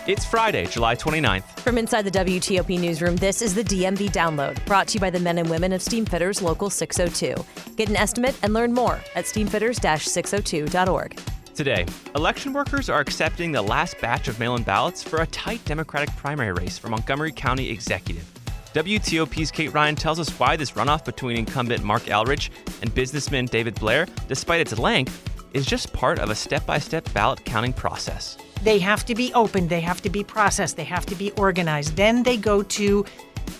It's Friday, July 29th. From inside the WTOP newsroom, this is the DMV Download, brought to you by the men and women of Steamfitters Local 602. Get an estimate and learn more at steamfitters-602.org. Today, election workers are accepting the last batch of mail-in ballots for a tight Democratic primary race for Montgomery County Executive. WTOP's Kate Ryan tells us why this runoff between incumbent Marc Elrich and businessman David Blair, despite its length, is just part of a step-by-step ballot counting process. They have to be opened, they have to be processed, they have to be organized. Then they go to,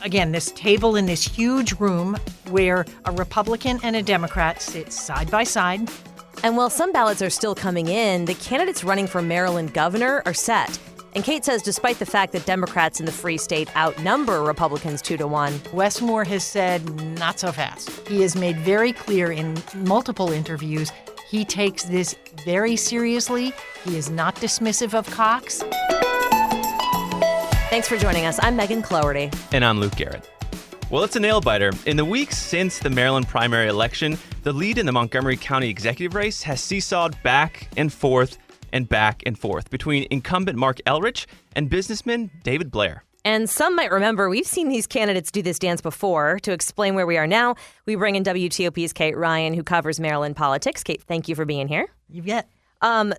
again, this table in this huge room where a Republican and a Democrat sit side by side. And while some ballots are still coming in, the candidates running for Maryland governor are set. And Kate says despite the fact that Democrats in the Free State outnumber Republicans 2-1, Wes Moore has said not so fast. He has made very clear in multiple interviews he takes this very seriously. He is not dismissive of Cox. Thanks for joining us. I'm Megan Cloherty. And I'm Luke Garrett. Well, it's a nail-biter. In the weeks since the Maryland primary election, the lead in the Montgomery County executive race has seesawed back and forth between incumbent Marc Elrich and businessman David Blair. And some might remember we've seen these candidates do this dance before. To explain where we are now, we bring in WTOP's Kate Ryan, who covers Maryland politics. Kate, thank you for being here. You bet.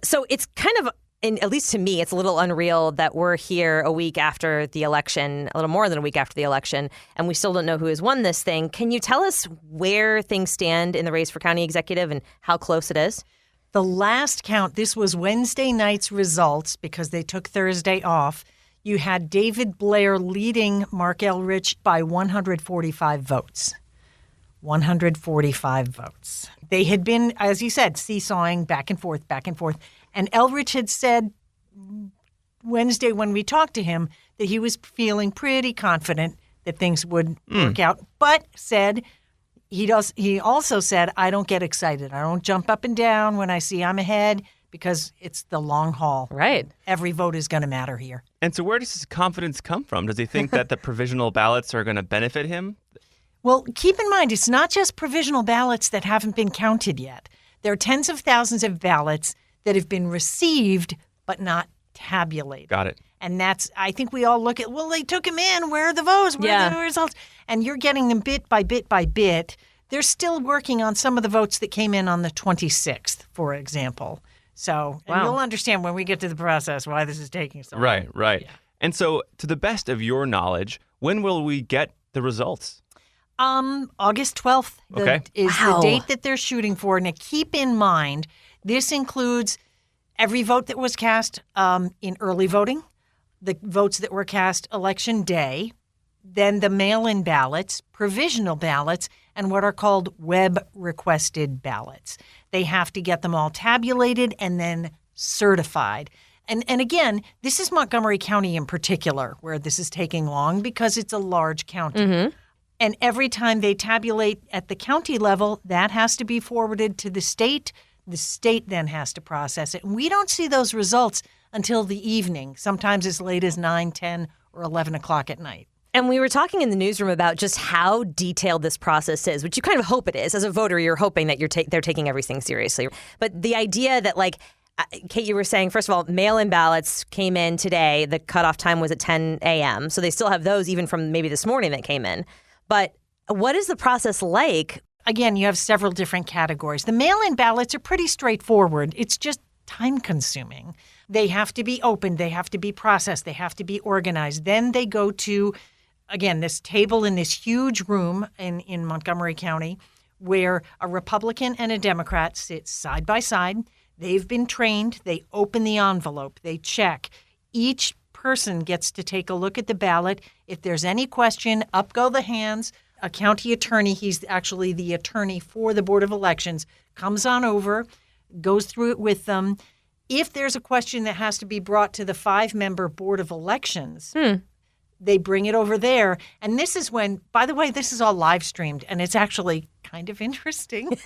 So it's kind of, at least to me, it's a little unreal that we're here a week after the election, a little more than a week after the election, and we still don't know who has won this thing. Can you tell us where things stand in the race for county executive and how close it is? The last count, this was Wednesday night's results because they took Thursday off. You had David Blair leading Marc Elrich by 145 votes. 145 votes. They had been, as you said, seesawing back and forth. And Elrich had said Wednesday when we talked to him that he was feeling pretty confident that things would work out, but said he also said, I don't get excited. I don't jump up and down when I see I'm ahead because it's the long haul. Right. Every vote is going to matter here. And so where does his confidence come from? Does he think that the provisional ballots are going to benefit him? Well, keep in mind, it's not just provisional ballots that haven't been counted yet. There are tens of thousands of ballots that have been received but not tabulated. Got it. And that's, I think we all look at, well, they took them in. Where are the votes? Where are the results? And you're getting them bit by bit by bit. They're still working on some of the votes that came in on the 26th, for example. So and you'll understand when we get to the process why this is taking so long. Right. Yeah. And so, to the best of your knowledge, when will we get the results? August 12th is the date that they're shooting for. Now, keep in mind, this includes every vote that was cast in early voting, the votes that were cast election day, then the mail-in ballots, provisional ballots, and what are called web-requested ballots. They have to get them all tabulated and then certified. And again, this is Montgomery County in particular, where this is taking long because it's a large county. Mm-hmm. And every time they tabulate at the county level, that has to be forwarded to the state. The state then has to process it. And we don't see those results until the evening, sometimes as late as 9, 10, or 11 o'clock at night. And we were talking in the newsroom about just how detailed this process is, which you kind of hope it is. As a voter, you're hoping that they're taking everything seriously. But the idea that, like, Kate, you were saying, first of all, mail-in ballots came in today. The cutoff time was at 10 a.m. So they still have those even from maybe this morning that came in. But what is the process like? Again, you have several different categories. The mail-in ballots are pretty straightforward. It's just time-consuming. They have to be opened. They have to be processed. They have to be organized. Then they go to, again, this table in this huge room in Montgomery County where a Republican and a Democrat sit side by side. They've been trained. They open the envelope. They check. Each person gets to take a look at the ballot. If there's any question, up go the hands. A county attorney, he's actually the attorney for the Board of Elections, comes on over, goes through it with them. If there's a question that has to be brought to the 5-member Board of Elections, they bring it over there. And this is when, by the way, this is all live streamed, and it's actually kind of interesting.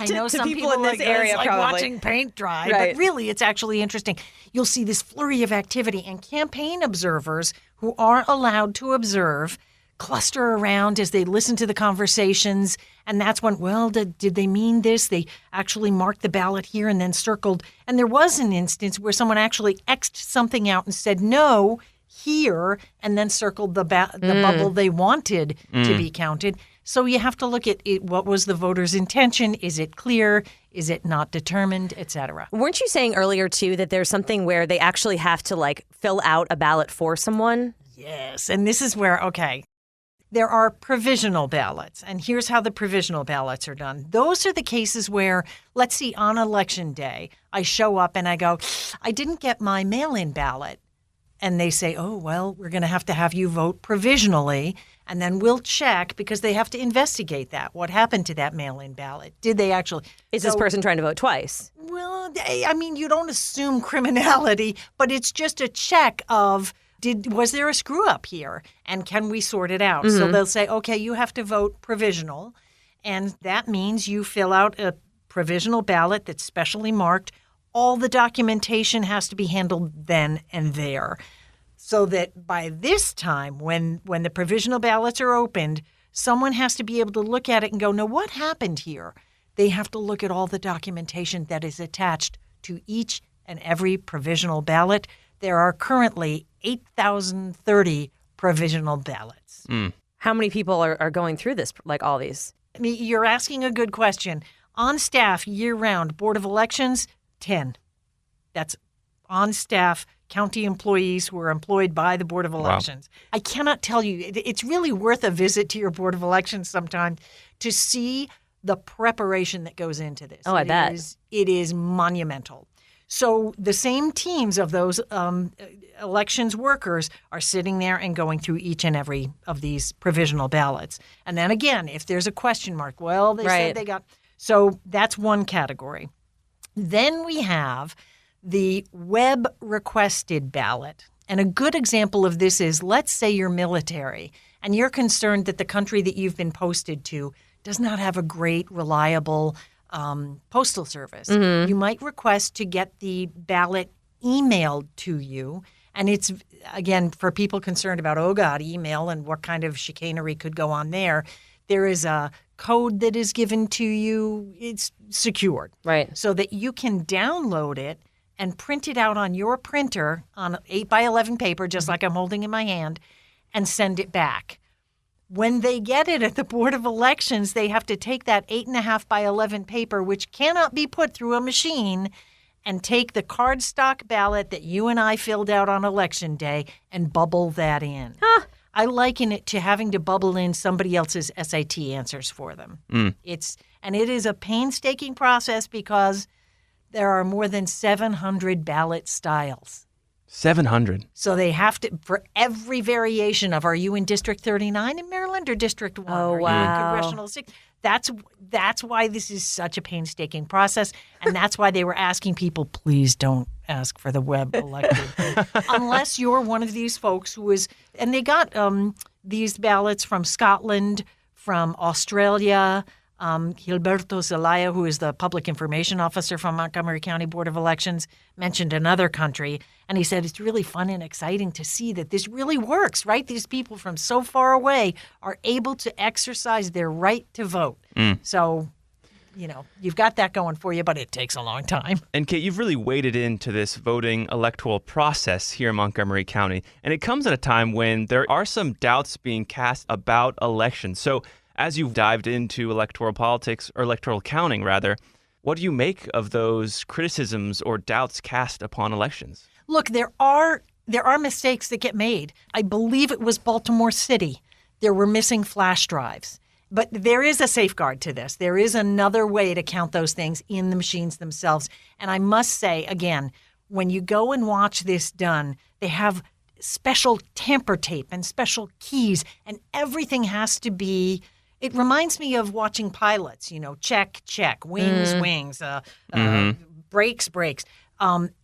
I know some people in this area like watching paint dry, but really it's actually interesting. You'll see this flurry of activity, and campaign observers who are allowed to observe cluster around as they listen to the conversations. And that's when, well, did they mean this? They actually marked the ballot here and then circled. And there was an instance where someone actually X'd something out and said, no, here, and then circled the bubble they wanted to be counted. So you have to look at it, what was the voter's intention? Is it clear? Is it not determined, et cetera? Weren't you saying earlier, too, that there's something where they actually have to, like, fill out a ballot for someone? Yes. And this is where, okay, there are provisional ballots. And here's how the provisional ballots are done. Those are the cases where, let's see, on Election Day, I show up and I go, I didn't get my mail-in ballot. And they say, oh, well, we're going to have you vote provisionally, and then we'll check because they have to investigate that. What happened to that mail-in ballot? Did they actually? Is this person trying to vote twice? Well, I mean, you don't assume criminality, but it's just a check of, was there a screw-up here, and can we sort it out? So they'll say, okay, you have to vote provisional, and that means you fill out a provisional ballot that's specially marked. All the documentation has to be handled then and there, so that by this time, when the provisional ballots are opened, someone has to be able to look at it and go, no, what happened here? They have to look at all the documentation that is attached to each and every provisional ballot. There are currently 8,030 provisional ballots. How many people are going through this, like all these? I mean, you're asking a good question. On staff year-round, Board of Elections, 10. That's on staff county employees who are employed by the Board of Elections. Wow. I cannot tell you. It's really worth a visit to your Board of Elections sometime to see the preparation that goes into this. Oh, I bet. It is monumental. So the same teams of those elections workers are sitting there and going through each and every of these provisional ballots. And then again, if there's a question mark, well, they said they got. So that's one category. Then we have the web-requested ballot. And a good example of this is, let's say you're military and you're concerned that the country that you've been posted to does not have a great, reliable postal service. You might request to get the ballot emailed to you. And it's, again, for people concerned about, oh, God, email and what kind of chicanery could go on there, there is a code that is given to you. It's secured. Right. So that you can download it and print it out on your printer on 8x11 paper, just like I'm holding in my hand, and send it back. When they get it at the Board of Elections, they have to take that 8.5x11 paper, which cannot be put through a machine, and take the cardstock ballot that you and I filled out on Election Day and bubble that in. I liken it to having to bubble in somebody else's SAT answers for them. It is a painstaking process because there are more than 700 ballot styles. 700. So they have to, for every variation of, are you in District 39 in Maryland or District 1? Oh, are wow. you in Congressional 6? That's why this is such a painstaking process, and that's why they were asking people, please don't ask for the web elected. Unless you're one of these folks who is, and they got these ballots from Scotland, from Australia. Gilberto Zelaya, who is the public information officer from Montgomery County Board of Elections, mentioned another country. And he said it's really fun and exciting to see that this really works, right? These people from so far away are able to exercise their right to vote. So, you've got that going for you, but it takes a long time. And Kate, you've really waded into this voting electoral process here in Montgomery County. And it comes at a time when there are some doubts being cast about elections. So as you've dived into electoral politics, or electoral counting, rather, what do you make of those criticisms or doubts cast upon elections? Look, there are mistakes that get made. I believe it was Baltimore City. There were missing flash drives. But there is a safeguard to this. There is another way to count those things in the machines themselves. And I must say, again, when you go and watch this done, they have special tamper tape and special keys, and everything has to be. It reminds me of watching pilots, check, check, wings, wings, brakes, brakes.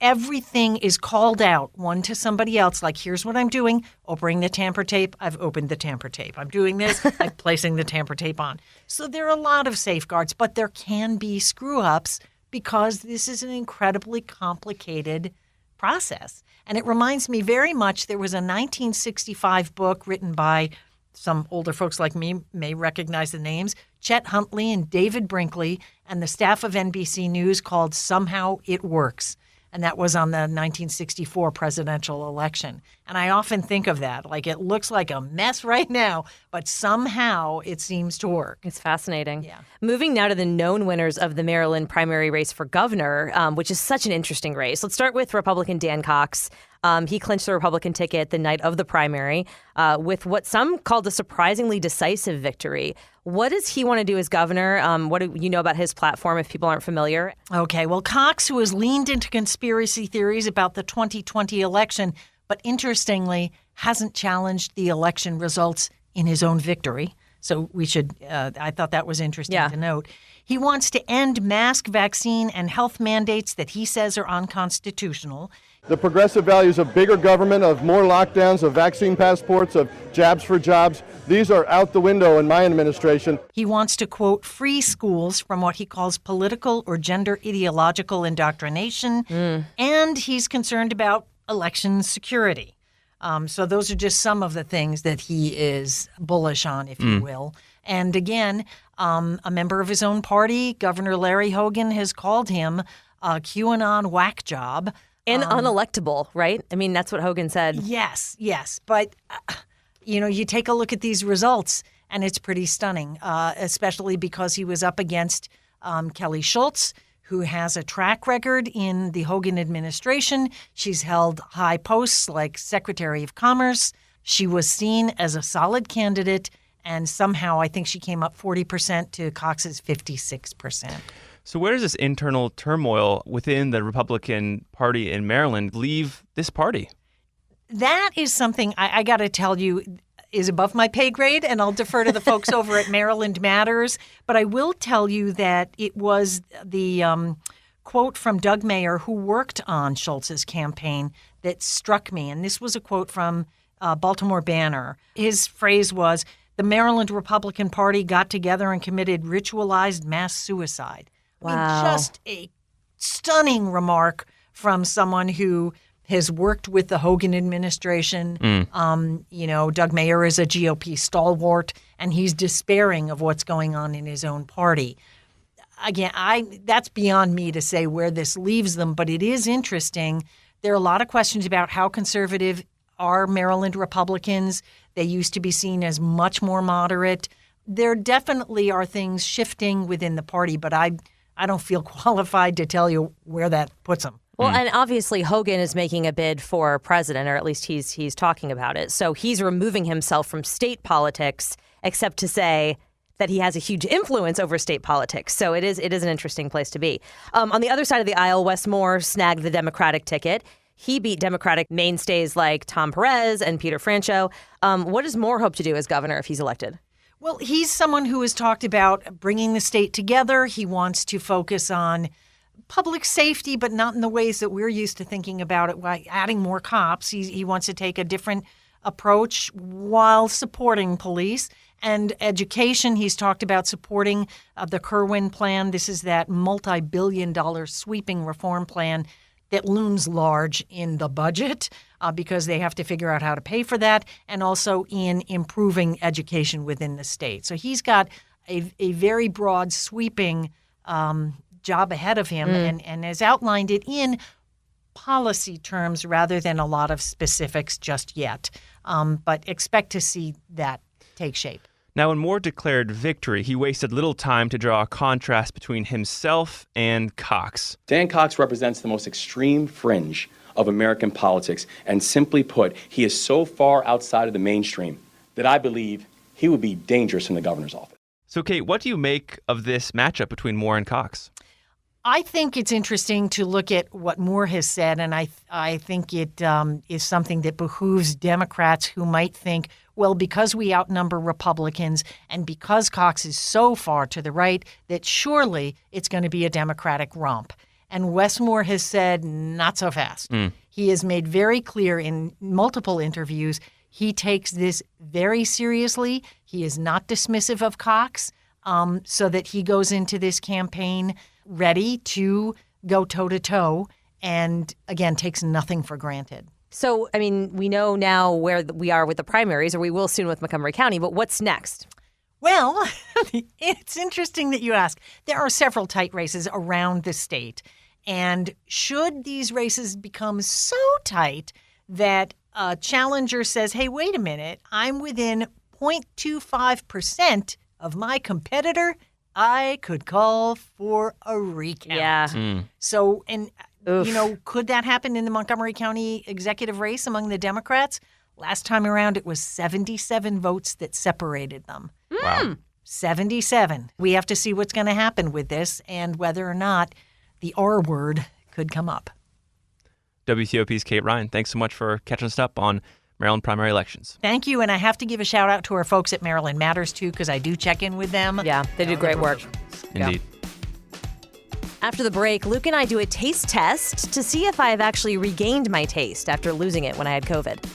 Everything is called out one to somebody else, like, here's what I'm doing, opening the tamper tape, I've opened the tamper tape. I'm doing this, I'm placing the tamper tape on. So there are a lot of safeguards, but there can be screw-ups because this is an incredibly complicated process. And it reminds me very much, there was a 1965 book written by some older folks like me may recognize the names, Chet Huntley and David Brinkley, and the staff of NBC News called Somehow It Works. And that was on the 1964 presidential election. And I often think of that, like it looks like a mess right now, but somehow it seems to work. It's fascinating. Yeah. Moving now to the known winners of the Maryland primary race for governor, which is such an interesting race. Let's start with Republican Dan Cox. He clinched the Republican ticket the night of the primary with what some called a surprisingly decisive victory. What does he want to do as governor? What do you know about his platform if people aren't familiar? Okay, well, Cox, who has leaned into conspiracy theories about the 2020 election, but interestingly hasn't challenged the election results in his own victory. So we should, I thought that was interesting to note. He wants to end mask, vaccine, and health mandates that he says are unconstitutional. The progressive values of bigger government, of more lockdowns, of vaccine passports, of jabs for jobs, these are out the window in my administration. He wants to, quote, free schools from what he calls political or gender ideological indoctrination. And he's concerned about election security. So those are just some of the things that he is bullish on, if you will. And again, a member of his own party, Governor Larry Hogan, has called him a QAnon whack job. And unelectable, right? I mean, that's what Hogan said. Yes. But, you take a look at these results, and it's pretty stunning, especially because he was up against Kelly Schultz, who has a track record in the Hogan administration. She's held high posts like Secretary of Commerce. She was seen as a solid candidate, and somehow I think she came up 40% to Cox's 56%. So where does this internal turmoil within the Republican Party in Maryland leave this party? That is something I got to tell you is above my pay grade, and I'll defer to the folks over at Maryland Matters. But I will tell you that it was the quote from Doug Mayer, who worked on Schultz's campaign, that struck me. And this was a quote from Baltimore Banner. His phrase was, "The Maryland Republican Party got together and committed ritualized mass suicide." Wow. I mean, just a stunning remark from someone who has worked with the Hogan administration. Doug Mayer is a GOP stalwart, and he's despairing of what's going on in his own party. Again, that's beyond me to say where this leaves them, but it is interesting. There are a lot of questions about how conservative are Maryland Republicans. They used to be seen as much more moderate. There definitely are things shifting within the party, but I don't feel qualified to tell you where that puts them. Well, and obviously Hogan is making a bid for president, or at least he's talking about it. So he's removing himself from state politics, except to say that he has a huge influence over state politics. So it is an interesting place to be. On the other side of the aisle, Wes Moore snagged the Democratic ticket. He beat Democratic mainstays like Tom Perez and Peter Franchot. What does Moore hope to do as governor if he's elected? Well, he's someone who has talked about bringing the state together. He wants to focus on public safety, but not in the ways that we're used to thinking about it, by adding more cops. He wants to take a different approach while supporting police. And education, he's talked about supporting the Kerwin plan. This is that multi-billion-dollar sweeping reform plan that looms large in the budget because they have to figure out how to pay for that, and also in improving education within the state. So he's got a very broad, sweeping job ahead of him and has outlined it in policy terms rather than a lot of specifics just yet. But expect to see that take shape. Now, when Moore declared victory, he wasted little time to draw a contrast between himself and Cox. Dan Cox represents the most extreme fringe of American politics, and simply put, he is so far outside of the mainstream that I believe he would be dangerous in the governor's office. So, Kate, what do you make of this matchup between Moore and Cox? I think it's interesting to look at what Moore has said, and I think it is something that behooves Democrats who might think, well, because we outnumber Republicans and because Cox is so far to the right, that surely it's going to be a Democratic romp. And Wes Moore has said, not so fast. He has made very clear in multiple interviews he takes this very seriously. He is not dismissive of Cox, so that he goes into this campaign ready to go toe-to-toe and, again, takes nothing for granted. So, I mean, we know now where we are with the primaries, or we will soon with Montgomery County, but what's next? Well, it's interesting that you ask. There are several tight races around the state. And should these races become so tight that a challenger says, hey, wait a minute, I'm within 0.25% of my competitor, I could call for a recount. Yeah. So, and could that happen in the Montgomery County executive race among the Democrats? Last time around, it was 77 votes that separated them. Wow. 77. We have to see what's going to happen with this and whether or not the R word could come up. WTOP's Kate Ryan, thanks so much for catching us up on Maryland primary elections. Thank you. And I have to give a shout out to our folks at Maryland Matters, too, because I do check in with them. Yeah, they do great work. Indeed. After the break, Luke and I do a taste test to see if I have actually regained my taste after losing it when I had COVID.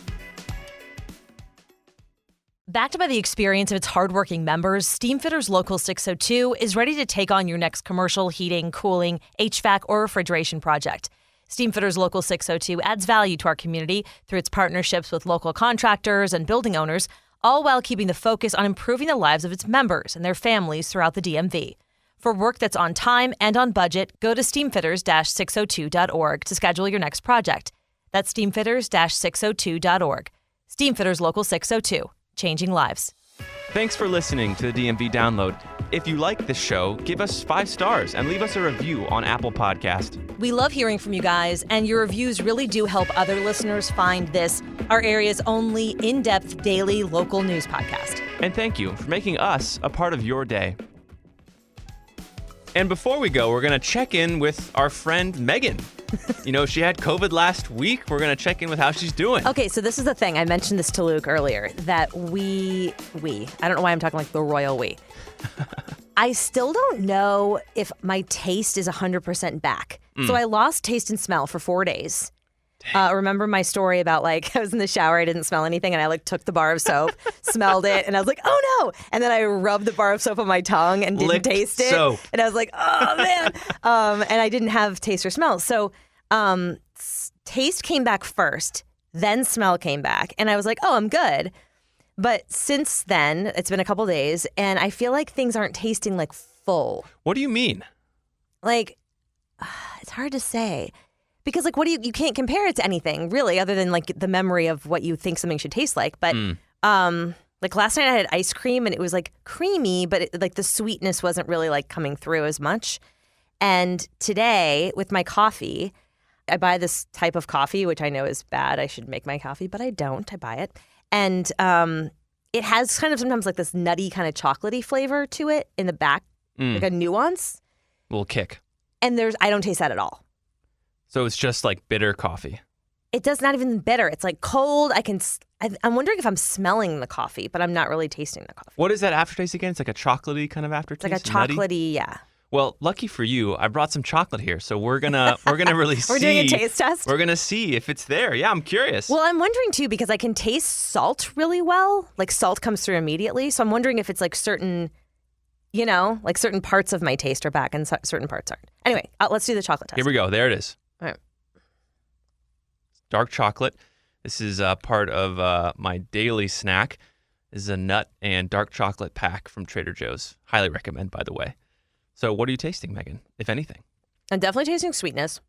Backed by the experience of its hardworking members, Steamfitters Local 602 is ready to take on your next commercial, heating, cooling, HVAC, or refrigeration project. Steamfitters Local 602 adds value to our community through its partnerships with local contractors and building owners, all while keeping the focus on improving the lives of its members and their families throughout the DMV. For work that's on time and on budget, go to steamfitters-602.org to schedule your next project. That's steamfitters-602.org. Steamfitters Local 602. Changing lives. Thanks for listening to the DMV Download. If you like this show, give us 5 stars and leave us a review on Apple Podcast. We love hearing from you guys, and your reviews really do help other listeners find this, our area's only in-depth daily local news podcast. And thank you for making us a part of your day. And before we go, we're going to check in with our friend Megan. She had COVID last week. We're going to check in with how she's doing. Okay, so this is the thing. I mentioned this to Luke earlier, that we, I don't know why I'm talking like the royal we. I still don't know if my taste is 100% back. So I lost taste and smell for 4 days. Remember my story about I was in the shower, I didn't smell anything, and I took the bar of soap, smelled it, and I was like, oh no! And then I rubbed the bar of soap on my tongue and didn't taste it. Soap. And I was like, oh man! And I didn't have taste or smell. So taste came back first, then smell came back, and I was like, oh, I'm good. But since then, it's been a couple days, and I feel like things aren't tasting full. What do you mean? It's hard to say. Because what do you can't compare it to anything really other than the memory of what you think something should taste like. But last night I had ice cream and it was creamy, but the sweetness wasn't really coming through as much. And today with my coffee, I buy this type of coffee, which I know is bad. I should make my coffee, but I don't. I buy it. And it has kind of sometimes this nutty kind of chocolatey flavor to it in the back, a nuance. A little kick. And I don't taste that at all. So it's just bitter coffee. It does not even bitter. It's cold. I'm wondering if I'm smelling the coffee, but I'm not really tasting the coffee. What is that aftertaste again? It's a chocolatey kind of aftertaste. It's a chocolatey, yeah. Well, lucky for you, I brought some chocolate here, so we're gonna really see. We're doing a taste test. We're gonna see if it's there. Yeah, I'm curious. Well, I'm wondering too because I can taste salt really well. Salt comes through immediately, so I'm wondering if it's certain, certain parts of my taste are back and certain parts aren't. Anyway, let's do the chocolate test. Here we go. There it is. All right. Dark chocolate. This is part of my daily snack. This is a nut and dark chocolate pack from Trader Joe's. Highly recommend, by the way. So what are you tasting, Megan, if anything? I'm definitely tasting sweetness.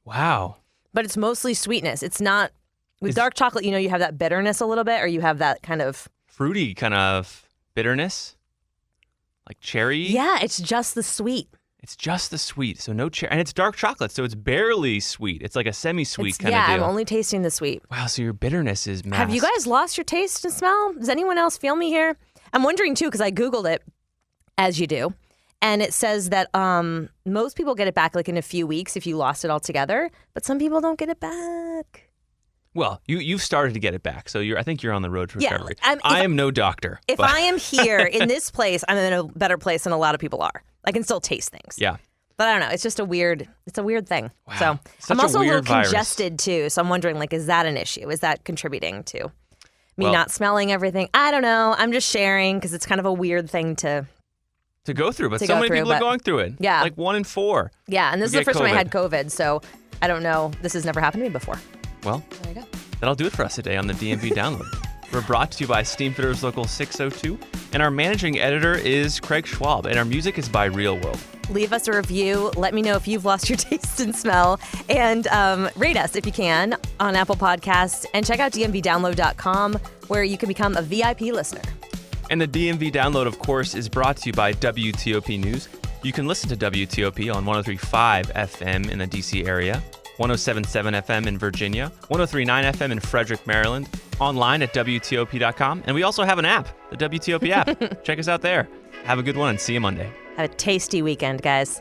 Wow. But it's mostly sweetness. It's not, with dark chocolate, you have that bitterness a little bit, or you have that kind of... fruity kind of bitterness? Like cherry? Yeah, it's just the sweet. It's just the sweet, so no cherry. And it's dark chocolate, so it's barely sweet. It's like a semi-sweet kind of deal. Yeah, I'm only tasting the sweet. Wow, so your bitterness is masked. Have you guys lost your taste and smell? Does anyone else feel me here? I'm wondering, too, because I Googled it, as you do, and it says that most people get it back in a few weeks if you lost it altogether, but some people don't get it back. Well, you've started to get it back, so I think you're on the road to recovery. Yeah, I am no doctor. If I am here in this place, I'm in a better place than a lot of people are. I can still taste things. Yeah. But I don't know. It's just a weird thing. Wow. So Such I'm also a little virus. congested too. So I'm wondering, is that an issue? Is that contributing to me not smelling everything? I don't know. I'm just sharing because it's kind of a weird thing to go through. But to so go many through, people are going through it. Yeah. 1 in 4. Yeah. And this is the get first time I COVID. had COVID. So I don't know. This has never happened to me before. Well, There you go. that'll do it for us today on the DMV Download. We're brought to you by Steamfitters Local 602, and our managing editor is Craig Schwab, and our music is by Real World. Leave us a review. Let me know if you've lost your taste and smell. And rate us if you can on Apple Podcasts. And check out dmvdownload.com, where you can become a VIP listener. And the DMV Download, of course, is brought to you by WTOP News. You can listen to WTOP on 103.5 FM in the D.C. area, 107.7 FM in Virginia, 103.9 FM in Frederick, Maryland, online at WTOP.com. And we also have an app, the WTOP app. Check us out there. Have a good one and see you Monday. Have a tasty weekend, guys.